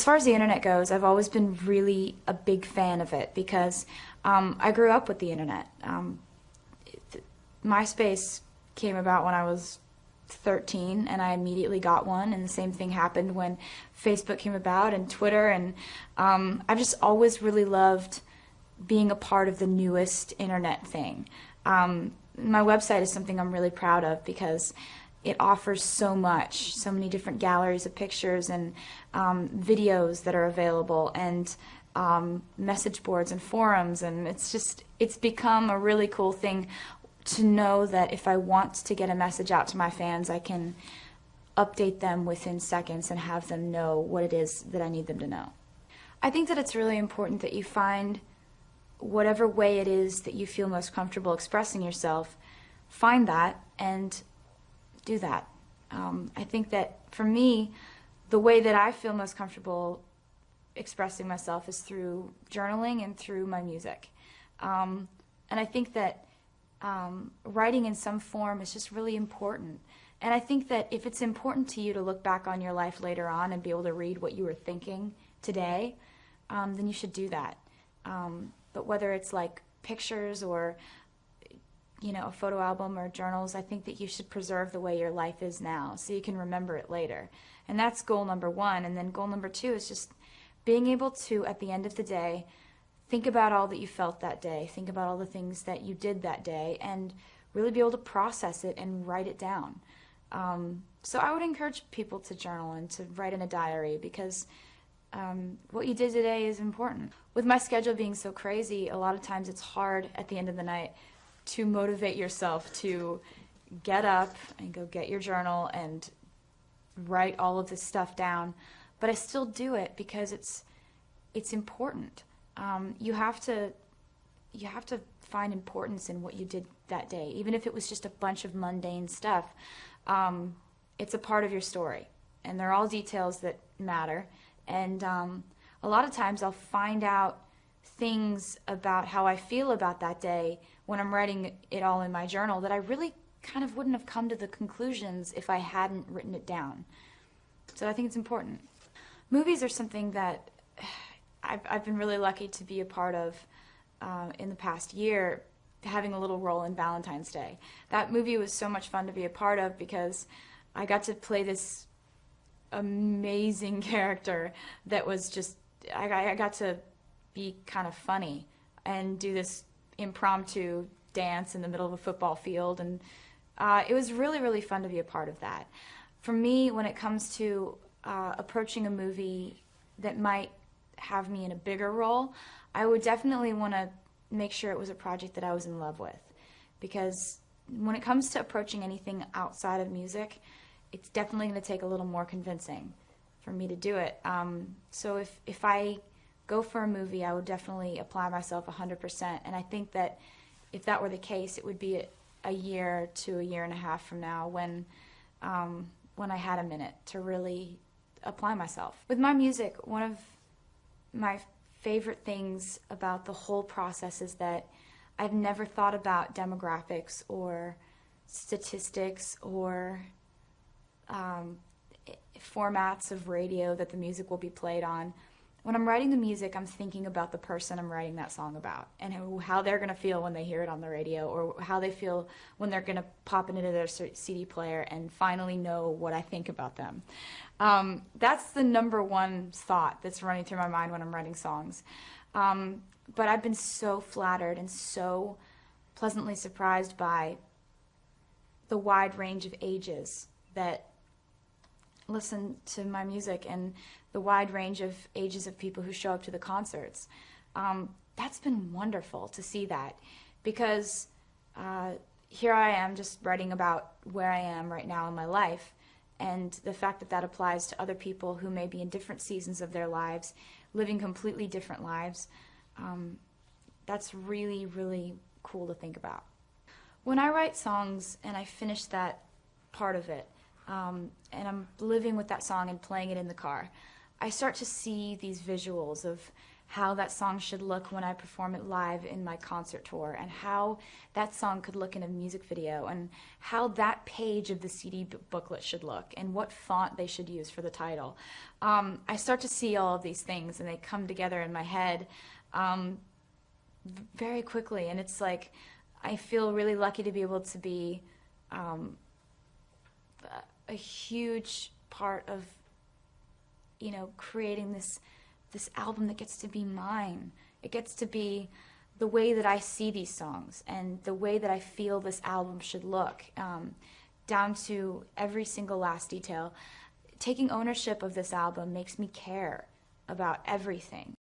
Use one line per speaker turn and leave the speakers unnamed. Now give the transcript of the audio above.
far as the internet goes, I've always been really a big fan of it because I grew up with the internet. MySpace came about when I was 13 and I immediately got one, and the same thing happened when Facebook came about and Twitter, and I've just always really loved being a part of the newest internet thing. My website is something I'm really proud of because it offers so much, so many different galleries of pictures and videos that are available, and message boards and forums, and it's become a really cool thing to know that if I want to get a message out to my fans, I can update them within seconds and have them know what it is that I need them to know. I think that it's really important that you find whatever way it is that you feel most comfortable expressing yourself, find that and do that. I think that for me, the way that I feel most comfortable expressing myself is through journaling and through my music. And I think that writing in some form is just really important. And I think that if it's important to you to look back on your life later on and be able to read what you were thinking today, then you should do that. But whether it's like pictures or a photo album or journals, I think that you should preserve the way your life is now so you can remember it later. And that's goal number one. And then goal number two is just being able to, at the end of the day, think about all that you felt that day, think about all the things that you did that day, and really be able to process it and write it down. So I would encourage people to journal and to write in a diary because what you did today is important. With my schedule being so crazy, a lot of times it's hard at the end of the night to motivate yourself to get up and go get your journal and write all of this stuff down. But I still do it because it's important. You have to find importance in what you did that day, even if it was just a bunch of mundane stuff. It's a part of your story, and they're all details that matter. And a lot of times I'll find out things about how I feel about that day when I'm writing it all in my journal that I really kind of wouldn't have come to the conclusions if I hadn't written it down. So I think it's important. Movies are something that I've been really lucky to be a part of in the past year, having a little role in Valentine's Day. That movie was so much fun to be a part of because I got to play this amazing character that was just, I got to be kind of funny and do this impromptu dance in the middle of a football field, and it was really, really fun to be a part of that. For me, when it comes to approaching a movie that might have me in a bigger role, I would definitely want to make sure it was a project that I was in love with, because when it comes to approaching anything outside of music, it's definitely going to take a little more convincing for me to do it. So if I go for a movie, I would definitely apply myself 100%, and I think that if that were the case, it would be a year to a year and a half from now when I had a minute to really apply myself. With my music, one of my favorite things about the whole process is that I've never thought about demographics or statistics or formats of radio that the music will be played on. When I'm writing the music, I'm thinking about the person I'm writing that song about and how they're going to feel when they hear it on the radio, or how they feel when they're going to pop it into their CD player and finally know what I think about them. That's the number one thought that's running through my mind when I'm writing songs. But I've been so flattered and so pleasantly surprised by the wide range of ages that listen to my music and the wide range of ages of people who show up to the concerts. That's been wonderful to see that, because here I am just writing about where I am right now in my life, and the fact that that applies to other people who may be in different seasons of their lives, living completely different lives, that's really, really cool to think about. When I write songs and I finish that part of it, and I'm living with that song and playing it in the car, I start to see these visuals of how that song should look when I perform it live in my concert tour, and how that song could look in a music video, and how that page of the CD booklet should look, and what font they should use for the title. I start to see all of these things, and they come together in my head very quickly, and it's like I feel really lucky to be able to be a huge part of, you know, creating this album that gets to be mine. It gets to be the way that I see these songs and the way that I feel this album should look, down to every single last detail. Taking ownership of this album makes me care about everything.